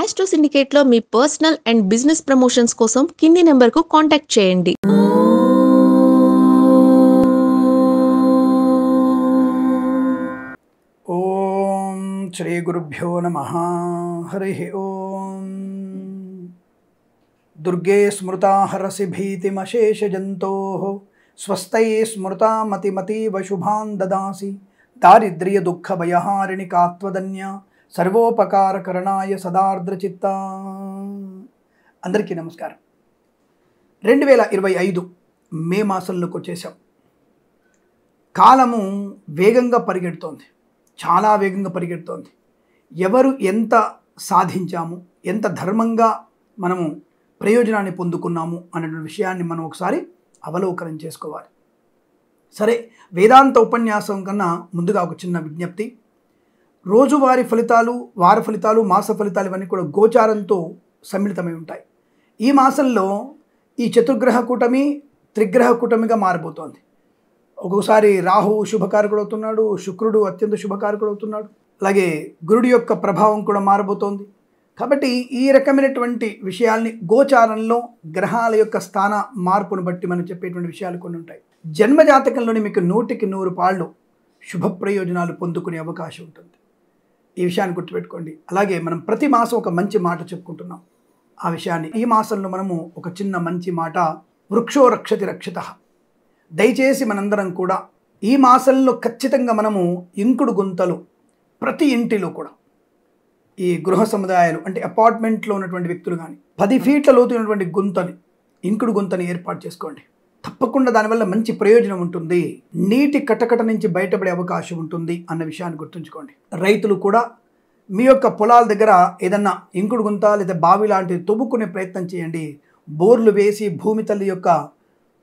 Astro సిండికేట్లో మీ personal and business promotions కోసం కింది నెంబర్కు కాంటాక్ట్ చేయండి. ఓం శ్రీ గురుభ్యో నమః. హరి ఓం. దుర్గే స్మృతా హరసి భీతిమశేషజంతోః స్వస్తై స్మృతా మతిమతీవ శుభాన్ దదాసి దారిద్ర్య దుఃఖ భయహారిణి కాత్వదన్య సర్వోపకారకరణాయ సదార్ద్రచిత్త. అందరికీ నమస్కారం. 2025 మే మాసంలోకి వచ్చేసాం. కాలము వేగంగా పరిగెడుతోంది, చాలా వేగంగా పరిగెడుతోంది. ఎవరు ఎంత సాధించాము, ఎంత ధర్మంగా మనము ప్రయోజనాన్ని పొందుకున్నాము అన్నటువంటి విషయాన్ని మనం ఒకసారి అవలోకనం చేసుకోవాలి. సరే, వేదాంత ఉపన్యాసం కన్నా ముందుగా ఒక చిన్న విజ్ఞప్తి. రోజువారీ ఫలితాలు, వార ఫలితాలు, మాస ఫలితాలు ఇవన్నీ కూడా గోచారంతో సమ్మిళితమై ఉంటాయి. ఈ మాసంలో ఈ చతుర్గ్రహ కూటమి త్రిగ్రహ కూటమిగా మారిపోతోంది. ఒక్కొక్కసారి రాహువు శుభకారకుడు అవుతున్నాడు, శుక్రుడు అత్యంత శుభకారకుడు అవుతున్నాడు, అలాగే గురుడి యొక్క ప్రభావం కూడా మారబోతోంది. కాబట్టి ఈ రకమైనటువంటి విషయాల్ని గోచారంలో గ్రహాల యొక్క స్థాన మార్పును బట్టి మనం చెప్పేటువంటి విషయాలు కొన్ని ఉంటాయి. జన్మజాతకంలోని మీకు 100కి 100 పాళ్ళు శుభ ప్రయోజనాలు పొందుకునే అవకాశం ఉంటుంది. ఈ విషయాన్ని గుర్తుపెట్టుకోండి. అలాగే మనం ప్రతి మాసం ఒక మంచి మాట చెప్పుకుంటున్నాం. ఆ విషయాన్ని ఈ మాసంలో మనము ఒక చిన్న మంచి మాట, వృక్షో రక్షతి రక్షితః. దయచేసి మనందరం కూడా ఈ మాసంలో ఖచ్చితంగా మనము ఇంకుడు గుంతలు ప్రతి ఇంటిలో కూడా, ఈ గృహ సముదాయాలు అంటే అపార్ట్మెంట్లో ఉన్నటువంటి వ్యక్తులు కానీ 10 ఫీట్ల లోతు ఉన్నటువంటి గుంతని, ఇంకుడు గుంతని ఏర్పాటు చేసుకోండి. తప్పకుండా దానివల్ల మంచి ప్రయోజనం ఉంటుంది. నీటి కటకట నుంచి బయటపడే అవకాశం ఉంటుంది అన్న విషయాన్ని గుర్తుంచుకోండి. రైతులు కూడా మీ యొక్క పొలాల దగ్గర ఏదన్నా ఇంకుడు గుంత లేదా బావి లాంటివి తవ్వుకునే ప్రయత్నం చేయండి. బోర్లు వేసి భూమి తల్లి యొక్క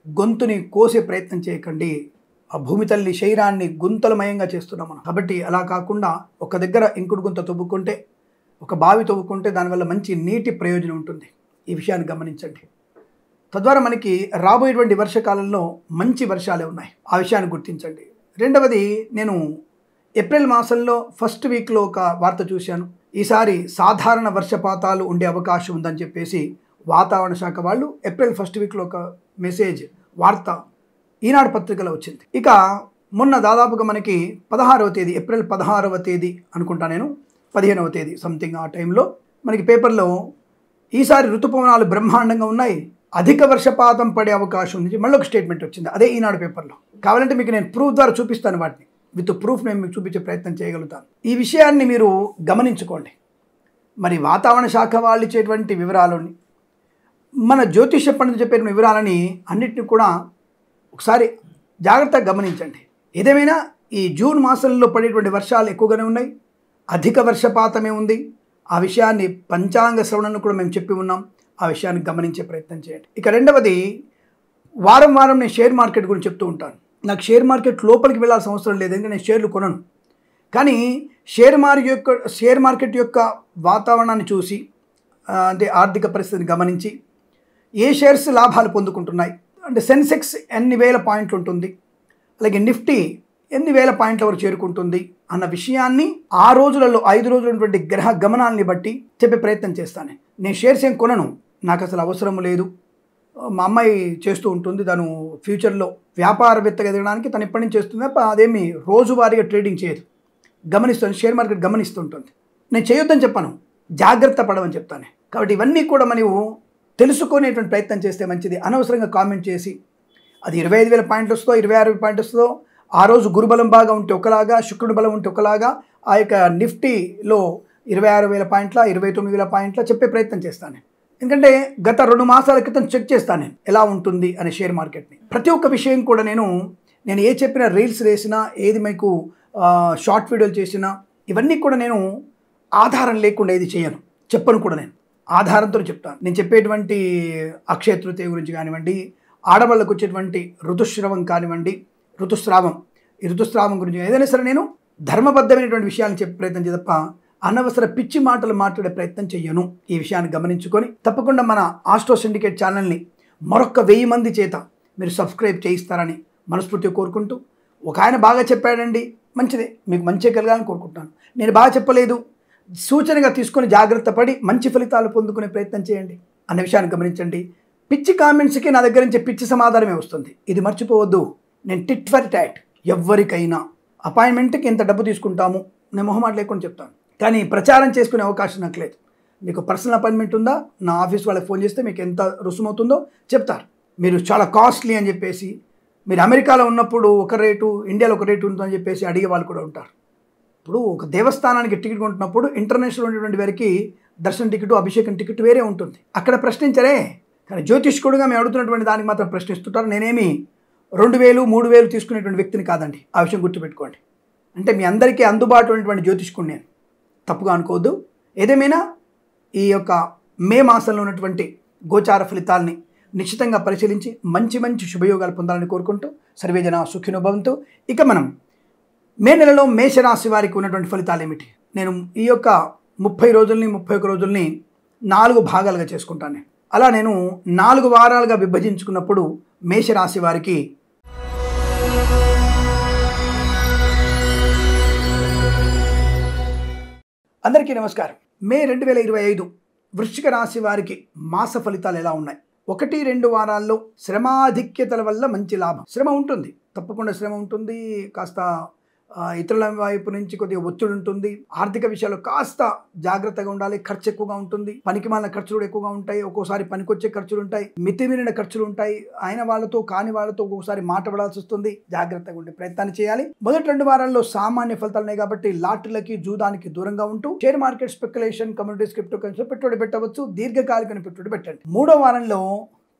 గొంతుని కోసే ప్రయత్నం చేయకండి. ఆ భూమి తల్లి శరీరాన్ని గుంతలమయంగా చేస్తున్నాం మనం. కాబట్టి అలా కాకుండా ఒక దగ్గర ఇంకుడు గుంత తవ్వుకుంటే, ఒక బావి తవ్వుకుంటే దానివల్ల మంచి నీటి ప్రయోజనం ఉంటుంది. ఈ విషయాన్ని గమనించండి. తద్వారా మనకి రాబోయేటువంటి వర్షకాలంలో మంచి వర్షాలే ఉన్నాయి. ఆ విషయాన్ని గుర్తించండి. రెండవది, నేను ఏప్రిల్ మాసంలో ఫస్ట్ వీక్లో ఒక వార్త చూశాను. ఈసారి సాధారణ వర్షపాతాలు ఉండే అవకాశం ఉందని చెప్పేసి వాతావరణ శాఖ వాళ్ళు ఏప్రిల్ ఫస్ట్ వీక్లో ఒక మెసేజ్, వార్త ఈనాడు పత్రికలో వచ్చింది. ఇక మొన్న దాదాపుగా మనకి 16వ తేదీ, ఏప్రిల్ 16వ తేదీ అనుకుంటా, నేను 15వ తేదీ సంథింగ్ ఆ టైంలో మనకి పేపర్లో ఈసారి ఋతుపవనాలు బ్రహ్మాండంగా ఉన్నాయి, అధిక వర్షపాతం పడే అవకాశం ఉంది, మళ్ళీ ఒక స్టేట్మెంట్ వచ్చింది. అదే ఈనాడు పేపర్లో. కావాలంటే మీకు నేను ప్రూఫ్ ద్వారా చూపిస్తాను, వాటిని విత్ ప్రూఫ్ నేను మీకు చూపించే ప్రయత్నం చేయగలుగుతాను. ఈ విషయాన్ని మీరు గమనించుకోండి. మరి వాతావరణ శాఖ వాళ్ళు ఇచ్చేటువంటి వివరాలని, మన జ్యోతిష పండితులు చెప్పే వివరాలని అన్నిటిని కూడా ఒకసారి జాగ్రత్తగా గమనించండి. ఏదేమైనా ఈ జూన్ మాసంలో పడేటువంటి వర్షాలు ఎక్కువగానే ఉన్నాయి, అధిక వర్షపాతమే ఉంది. ఆ విషయాన్ని పంచాంగ శ్రవణను కూడా మేము చెప్పి ఉన్నాం. ఆ విషయాన్ని గమనించే ప్రయత్నం చేయండి. ఇక రెండవది, వారం వారం నేను షేర్ మార్కెట్ గురించి చెప్తూ ఉంటాను. నాకు షేర్ మార్కెట్ లోపలికి వెళ్ళాల్సిన అవసరం లేదు, ఎందుకంటే నేను షేర్లు కొనను. కానీ షేర్ మార్కెట్ యొక్క వాతావరణాన్ని చూసి, అంటే ఆర్థిక పరిస్థితిని గమనించి, ఏ షేర్స్ లాభాలు పొందుకుంటున్నాయి, అంటే సెన్సెక్స్ ఎన్ని వేల పాయింట్లు ఉంటుంది, అలాగే నిఫ్టీ ఎన్ని వేల పాయింట్ల వరకు చేరుకుంటుంది అన్న విషయాన్ని ఆ రోజులలో 5 రోజులు ఉన్నటువంటి గ్రహ గమనాన్ని బట్టి చెప్పే ప్రయత్నం చేస్తాను. నేను షేర్స్ ఏం కొనను, నాకు అసలు అవసరం లేదు. మా అమ్మాయి చేస్తూ ఉంటుంది, తను ఫ్యూచర్లో వ్యాపారవేత్తగా ఎదగడానికి తను ఎప్పటి నుంచి చేస్తుంది. అదేమి రోజువారీగా ట్రేడింగ్ చేయదు, గమనిస్తుంది, షేర్ మార్కెట్ గమనిస్తుంటుంది. నేను చేయొద్దని చెప్పాను, జాగ్రత్త పడమని చెప్తాను. కాబట్టి ఇవన్నీ కూడా మనము తెలుసుకునేటువంటి ప్రయత్నం చేస్తే మంచిది. అనవసరంగా కామెంట్ చేసి అది 25,000 పాయింట్లు వస్తుందో 26,000 పాయింట్లు వస్తుందో, ఆ రోజు గురుబలం బాగా ఉంటే ఒకలాగా, శుక్రుడు బలం ఉంటే ఒకలాగా, ఆ యొక్క నిఫ్టీలో 26,000 పాయింట్ల 29,000 పాయింట్ల చెప్పే ప్రయత్నం చేస్తాను. ఎందుకంటే గత 2 మాసాల క్రితం చెక్ చేస్తాను నేను ఎలా ఉంటుంది అనే షేర్ మార్కెట్ని. ప్రతి ఒక్క విషయం కూడా నేను ఏ చెప్పినా, రీల్స్ వేసినా, ఏది మీకు షార్ట్ వీడియోలు చేసినా, ఇవన్నీ కూడా నేను ఆధారం లేకుండా ఏది చేయను, చెప్పను కూడా. నేను ఆధారంతో చెప్తాను. నేను చెప్పేటువంటి అక్షయ తృతీయ గురించి కానివ్వండి, ఆడవాళ్ళకు వచ్చేటువంటి ఋతుస్రావం కానివ్వండి, ఈ ఋతుస్రావం గురించి ఏదైనా సరే నేను ధర్మబద్ధమైనటువంటి విషయాన్ని చెప్పే ప్రయత్నం చేయ తప్ప అనవసర పిచ్చి మాటలు మాట్లాడే ప్రయత్నం చెయ్యను. ఈ విషయాన్ని గమనించుకొని తప్పకుండా మన ఆస్ట్రో సిండికేట్ ఛానల్ని మరొక 1000 మంది చేత మీరు సబ్స్క్రైబ్ చేయిస్తారని మనస్ఫూర్తిగా కోరుకుంటూ, ఒక ఆయన బాగా చెప్పాడండి, మంచిదే, మీకు మంచి కలగాలని కోరుకుంటున్నాను. నేను బాగా చెప్పలేదు, సూచనగా తీసుకొని జాగ్రత్త పడి మంచి ఫలితాలు పొందుకునే ప్రయత్నం చేయండి అన్న విషయాన్ని గమనించండి. పిచ్చి కామెంట్స్కి నా దగ్గర నుంచి పిచ్చి సమాధానమే వస్తుంది. ఇది మర్చిపోవద్దు. నేను టిట్ ఫర్ టాట్. ఎవరికైనా అపాయింట్మెంట్కి ఎంత డబ్బు తీసుకుంటాము నేను మొహమాట లేకుండా చెప్తాను, కానీ ప్రచారం చేసుకునే అవకాశం నాకు లేదు. మీకు పర్సనల్ అపాయింట్మెంట్ ఉందా, నా ఆఫీస్ వాళ్ళకి ఫోన్ చేస్తే మీకు ఎంత రుసుమవుతుందో చెప్తారు. మీరు చాలా కాస్ట్లీ అని చెప్పేసి, మీరు అమెరికాలో ఉన్నప్పుడు ఒక రేటు, ఇండియాలో ఒక రేటు ఉంటుందని చెప్పేసి అడిగే వాళ్ళు కూడా ఉంటారు. ఇప్పుడు ఒక దేవస్థానానికి టికెట్ కొంటున్నప్పుడు ఇంటర్నేషనల్ ఉన్నటువంటి వారికి దర్శన టికెట్, అభిషేకం టికెట్ వేరే ఉంటుంది. అక్కడ ప్రశ్నించరే, కానీ జ్యోతిష్కుడుగా మేము అడుగుతున్నటువంటి దానికి మాత్రం ప్రశ్నిస్తుంటారు. నేనేమి 2000, 3000 తీసుకునేటువంటి వ్యక్తిని కాదండి. ఆ విషయం గుర్తుపెట్టుకోండి. అంటే మీ అందరికీ అందుబాటులో ఉన్నటువంటి జ్యోతిష్కుడు నేను, తప్పుగా అనుకోవద్దు. ఏదేమైనా ఈ యొక్క మే మాసంలో ఉన్నటువంటి గోచార ఫలితాలని నిశ్చితంగా పరిశీలించి మంచి మంచి శుభయోగాలు పొందాలని కోరుకుంటూ సర్వేజన సుఖినో భవంతు. ఇక మనం మే నెలలో మేషరాశి వారికి ఉన్నటువంటి ఫలితాలు ఏమిటి? నేను ఈ యొక్క 30 రోజుల్ని 31 రోజుల్ని 4 భాగాలుగా చేసుకుంటాను. అలా నేను 4 వారాలుగా విభజించుకున్నప్పుడు మేషరాశి వారికి అందరికీ నమస్కారం. మే 2025 వృశ్చిక రాశి వారికి మాస ఫలితాలు ఎలా ఉన్నాయి? 1-2 వారాల్లో శ్రమాధిక్యతల వల్ల మంచి లాభం. శ్రమ ఉంటుంది, తప్పకుండా శ్రమ ఉంటుంది. కాస్త ఇతరుల వైపు నుంచి కొద్దిగా ఒత్తిడి ఉంటుంది. ఆర్థిక విషయాల్లో కాస్త జాగ్రత్తగా ఉండాలి. ఖర్చు ఎక్కువగా ఉంటుంది. పనికిమాలిన ఖర్చులు కూడా ఎక్కువగా ఉంటాయి. ఒక్కోసారి పనికొచ్చే ఖర్చులు ఉంటాయి, మితిమీరిన ఖర్చులు ఉంటాయి. అయిన వాళ్ళతో కాని వాళ్ళతో ఒక్కొక్కసారి మాట పడాల్సి వస్తుంది. జాగ్రత్తగా ఉండే ప్రయత్నాన్ని చేయాలి. మొదటి 2 వారాల్లో సామాన్య ఫలితాలు ఉన్నాయి కాబట్టి లాటరీలకి, జూదానికి దూరంగా ఉంటూ share market, speculation, communities, crypto కరెన్సీలో పెట్టుబడి పెట్టవచ్చు. దీర్ఘకాలిక పెట్టుబడి పెట్టండి. 3వ వారంలో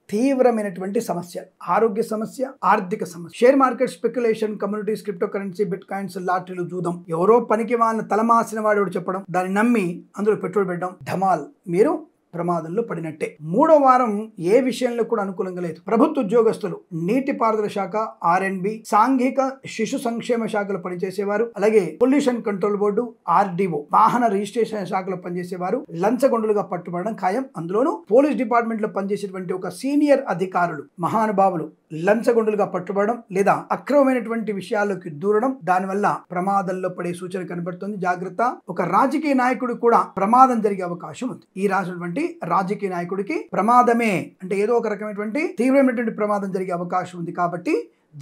తీవ్రమైనటువంటి సమస్య, ఆరోగ్య సమస్య, ఆర్థిక సమస్య, share market, speculation, communities, crypto currency, bitcoins, లాటరీలు, జూదం, ఎవరో పనికి వాళ్ళని తలమాసిన వాడు చెప్పడం, దాన్ని నమ్మి అందులో పెట్టుబడి పెట్టడం, ధమాల్, మీరు ప్రమాదంలో పడినట్టే. 3వ వారం ఏ విషయంలో కూడా అనుకూలంగా లేదు. ప్రభుత్వ ఉద్యోగస్తులు, నీటిపారుదల శాఖ, R&B, సాంఘిక శిశు సంక్షేమ శాఖలో పనిచేసేవారు, అలాగే పొల్యూషన్ కంట్రోల్ బోర్డు, RDO, వాహన రిజిస్ట్రేషన్ శాఖలో పనిచేసేవారు లంచగొండులుగా పట్టుబడడం ఖాయం. అందులోనూ పోలీస్ డిపార్ట్మెంట్ లో పనిచేసేటువంటి ఒక సీనియర్ అధికారులు, మహానుభావులు లంచగొండులుగా పట్టుబడడం లేదా అక్రమమైనటువంటి విషయాల్లోకి దూరడం, దానివల్ల ప్రమాదంలో పడే సూచన కనబడుతుంది. జాగ్రత్త. ఒక రాజకీయ నాయకుడు కూడా ప్రమాదం జరిగే అవకాశం ఉంది. ఈ రాసినటువంటి రాజకీయ నాయకుడికి ప్రమాదమే, అంటే ఏదో ఒక రకమైనటువంటి తీవ్రమైనటువంటి ప్రమాదం జరిగే అవకాశం ఉంది. కాబట్టి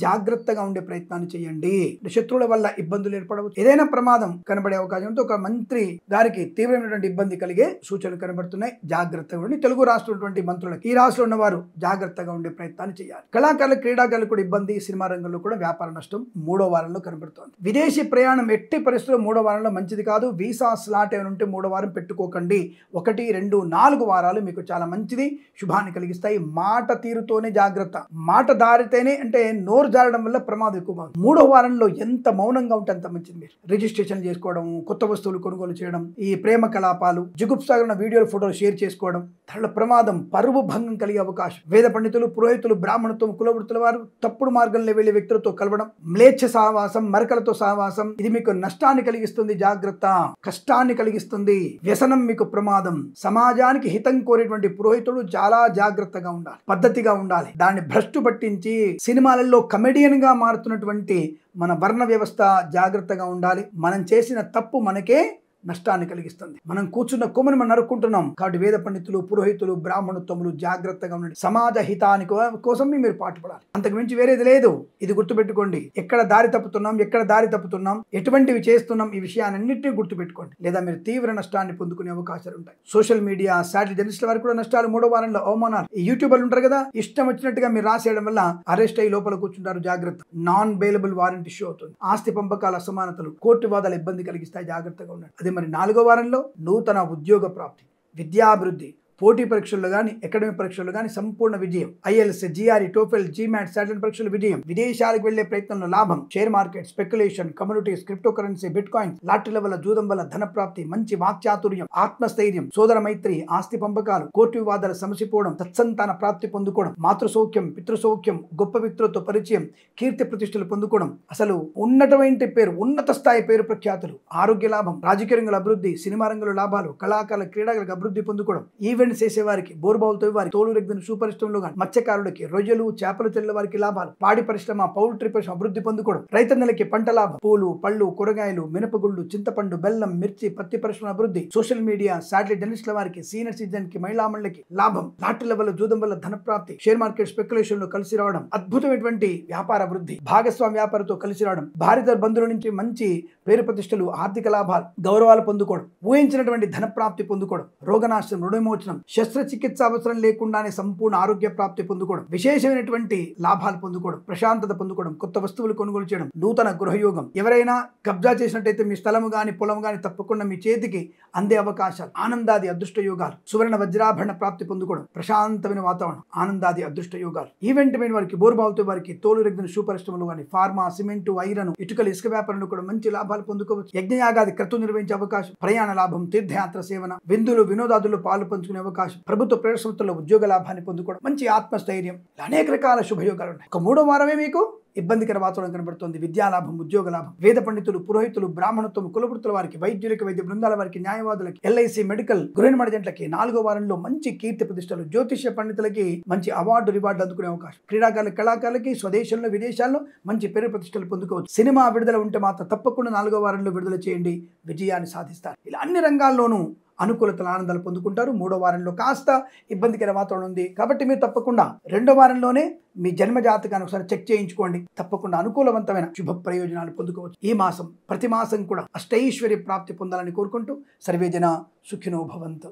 జాగ్రత్తగా ఉండే ప్రయత్నాన్ని చేయండి. శత్రువుల వల్ల ఇబ్బందులు ఏర్పడవచ్చు. ఏదైనా ప్రమాదం కనబడే అవకాశం ఉంటే ఒక మంత్రి గారికి తీవ్రమైనటువంటి ఇబ్బంది కలిగే సూచనలు కనబడుతున్నాయి. జాగ్రత్తగా ఉండి తెలుగు రాష్ట్రంటువంటి మంత్రులకు, ఈ రాష్ట్రంలో ఉన్నవారు జాగ్రత్తగా ఉండే ప్రయత్నాన్ని చేయాలి. కళాకారులు, క్రీడాకారులు కూడా ఇబ్బంది, సినిమా రంగంలో కూడా వ్యాపార నష్టం 3వ వారంలో కనబడుతోంది. విదేశీ ప్రయాణం ఎట్టి పరిస్థితుల్లో 3వ వారంలో మంచిది కాదు. వీసా స్లాట్ ఏమైనా ఉంటే 3వ వారం పెట్టుకోకండి. 1, 2, 4 వారాలు మీకు చాలా మంచిది, శుభాన్ని కలిగిస్తాయి. మాట తీరుతోనే జాగ్రత్త. మాట దారితేనే, అంటే నోరు జారడం వల్ల ప్రమాదం ఎక్కువ. 3వ వారంలో ఎంత మౌనంగా ఉంటే అంత మంచిది. మీరు రిజిస్ట్రేషన్ చేసుకోవడం, కొత్త వస్తువులు కొనుగోలు చేయడం, ఈ ప్రేమ కలాపాలు, జుగుప్సాగరణ వీడియోలు, ఫోటోలు షేర్ చేసుకోవడం, దానిలో ప్రమాదం, పరువు భంగం కలిగే అవకాశం. వేద పండితులు, పురోహితులు, బ్రాహ్మణత్వం, కులవృత్తుల వారు తప్పుడు మార్గంలో వెళ్లే వ్యక్తులతో కలవడం, మ్లేచ్ఛ సహవాసం, మరకలతో సహవాసం, ఇది మీకు నష్టాన్ని కలిగిస్తుంది. జాగ్రత్త. కష్టాన్ని కలిగిస్తుంది. వ్యసనం మీకు ప్రమాదం. సమాజానికి హితం కోరేటువంటి పురోహితుడు చాలా జాగ్రత్తగా ఉండాలి, పద్ధతిగా ఉండాలి. దాన్ని భ్రష్టు పట్టించి సినిమాలలో కమెడియన్ గా మారుతున్నటువంటి మన వర్ణ వ్యవస్థ జాగ్రత్తగా ఉండాలి. మనం చేసిన తప్పు మనకే నష్టాన్ని కలిగిస్తుంది. మనం కూర్చున్న కొమ్మని మనం నరుక్కుంటున్నాం. కాబట్టి వేద పండితులు, పురోహితులు, బ్రాహ్మణోత్తములు జాగ్రత్తగా ఉండండి. సమాజ హితానికి కోసం మీరు పాటుపడాలి. అంతకు మించి వేరేది లేదు. ఇది గుర్తుపెట్టుకోండి. ఎక్కడ దారి తప్పుతున్నాం, ఎటువంటివి చేస్తున్నాం, ఈ విషయాన్నింటినీ గుర్తుపెట్టుకోండి. లేదా మీరు తీవ్ర నష్టాన్ని పొందుకునే అవకాశాలు ఉంటాయి. సోషల్ మీడియా, శాటిలైట్ జర్నలిస్టుల వారికి కూడా నష్టాలు. 3వ వారంలో అవమానాలు. ఈ యూట్యూబర్లు ఉంటారు కదా, ఇష్టం వచ్చినట్టుగా మీరు రాసేయడం వల్ల అరెస్ట్ అయ్యి లోపల కూర్చుంటారు. జాగ్రత్త. నాన్ బెయిలబుల్ వారెంట్ ఇష్యూ అవుతుంది. ఆస్తి పంపకాల అసమానతలు, కోర్టు వాదాలు ఇబ్బంది కలిగిస్తాయి. జాగ్రత్తగా ఉండండి. మరి 4వ వారంలో నూతన ఉద్యోగ ప్రాప్తి, విద్యాభివృద్ధి, పోటీ పరీక్షల్లో కానీ, అకాడమిక్ పరీక్షల్లో కానీ సంపూర్ణ విజయం. IELTS, GRE, TOEFL, GMAT, satellite పరీక్షలు విజయం. విదేశాలకు వెళ్లే ప్రయత్నంలో లాభం. Share market, speculation, communities, crypto currency, bitcoin, లాటరీల వల్ల, జూదం వల్ల ధన ప్రాప్తి, మంచి వాక్చాతుర్యం, ఆత్మస్థైర్యం, సోదర మైత్రి, ఆస్తి పంపకాలు, కోర్టు వివాదాలు సమసిపోవడం, తత్సంతాన ప్రాప్తి పొందుకోవడం, మాతృసౌఖ్యం, పితృసౌఖ్యం, గొప్ప వ్యక్తులతో పరిచయం, కీర్తి ప్రతిష్టలు పొందుకోవడం, అసలు ఉన్నటువంటి పేరు, ఉన్నత స్థాయి పేరు ప్రఖ్యాతులు, ఆరోగ్య లాభం, రాజకీయ రంగంలో అభివృద్ధి, సినిమా రంగంలో లాభాలు, కళాకారుల, క్రీడాకారులకు అభివృద్ధి పొందుకోవడం, ఈవెంట్ మెయింటెనెన్స్ చేసేవారికి, బోర్బావులతో వారికి, తోలు రెగ్గిన సూపర్ స్టోన్లో కానీ, మత్స్యకారులకి, రొయ్యలు చేపలు చెల్లెల వారికి లాభాలు, పాడి పరిశ్రమ, పౌల్ట్రీ పరిశ్రమ అభివృద్ధి పొందుకోవడం, రైతన్నలకి పంట లాభం, పూలు, పళ్ళు, కూరగాయలు, మినపగుళ్ళు, చింతపండు, బెల్లం, మిర్చి, పత్తి పరిశ్రమ అభివృద్ధి, సోషల్ మీడియా, శాటిలైట్ జర్నలిస్టుల వారికి, సీనియర్ సిటిజన్ కి, మహిళా మండలికి లాభం, లాటరీల వల్ల, జూదం వల్ల ధన ప్రాప్తి, షేర్ మార్కెట్ స్పెక్యులేషన్ లో కలిసి రావడం, అద్భుతమైనటువంటి వ్యాపార అభివృద్ధి, భాగస్వామి వ్యాపారంతో కలిసి రావడం, భార్య బంధువుల నుంచి మంచి పేరు ప్రతిష్టలు, ఆర్థిక లాభాలు, గౌరవాలు పొందుకోవడం, ఊహించినటువంటి ధన ప్రాప్తి పొందుకోవడం, రోగనాశనం, రుణవిమోచనం, శస్త్రచికిత్స అవసరం లేకుండానే సంపూర్ణ ఆరోగ్య ప్రాప్తి పొందుకోవడం, విశేషమైనటువంటి లాభాలు పొందుకోవడం, ప్రశాంతత పొందుకోవడం, కొత్త వస్తువులు కొనుగోలు చేయడం, నూతన గృహయోగం, ఎవరైనా కబ్జా చేసినట్టయితే మీ స్థలము గాని పొలం గాని తప్పకుండా మీ చేతికి అందే అవకాశాలు, ఆనందాది అదృష్ట యోగాలు, సువర్ణ వజ్రాభరణ ప్రాప్తి పొందుకోవడం, ప్రశాంతమైన వాతావరణం, ఆనందాది అదృష్ట యోగాలు, ఈవెంట్ మీద వారికి, బోర్బావులతో వారికి, తోలు రెగ్గిన షూ పరిశ్రమలు కానీ, ఫార్మా, సిమెంటు, ఐరన్, ఇటుకలు, ఇసుక వ్యాపారంలో కూడా మంచి లాభాలు పొందుకోవచ్చు. యజ్ఞయాగాది క్రతువు నిర్వహించే అవకాశం, ప్రయాణ లాభం, తీర్థయాత్ర సేవన, విందులు, వినోదాదుల్లో పాలు పంచుకునే అవకాశం, ప్రభుత్వ ప్రైవేట్ సంస్థల్లో ఉద్యోగ లాభాన్ని పొందుకోవడం, మంచి ఆత్మస్థైర్యం, అనేక రకాల శుభయోగాలు ఉన్నాయి. ఒక 3వ వారమే మీకు ఇబ్బందికర వాతావరణం కనబడుతుంది. విద్యాలాభం, ఉద్యోగ లాభం, వేద పండితులు, పురోహితులు, బ్రాహ్మణత్వం, కులవృత్తుల వారికి, వైద్యులకి, వైద్య బృందాల వారికి, న్యాయవాదులకి, ఎల్ఐసి, మెడికల్, గృహ నిర్మాణ జంటలకి 4వ వారంలో మంచి కీర్తి ప్రతిష్టలు, జ్యోతిష్య పండితులకి మంచి అవార్డు రివార్డు అందుకునే అవకాశం, క్రీడాకారులు, కళాకారులకి స్వదేశంలో విదేశాల్లో మంచి పేరు ప్రతిష్టలు పొందుకోవచ్చు. సినిమా విడుదల ఉంటే మాత్రం తప్పకుండా 4వ వారంలో విడుదల చేయండి, విజయాన్ని సాధిస్తారు. ఇలా అన్ని రంగాల్లోనూ అనుకూలతల ఆనందాలు పొందుకుంటారు. 3వ వారంలో కాస్త ఇబ్బందికర వాతావరణం ఉంది కాబట్టి మీరు తప్పకుండా 2వ వారంలోనే మీ జన్మ జాతకాన్ని ఒకసారి చెక్ చేయించుకోండి. తప్పకుండా అనుకూలవంతమైన శుభ ప్రయోజనాలు పొందుకోవచ్చు. ఈ మాసం ప్రతి మాసం కూడా అష్టైశ్వర్య ప్రాప్తి పొందాలని కోరుకుంటూ సర్వేజన సుఖినో భవంతు.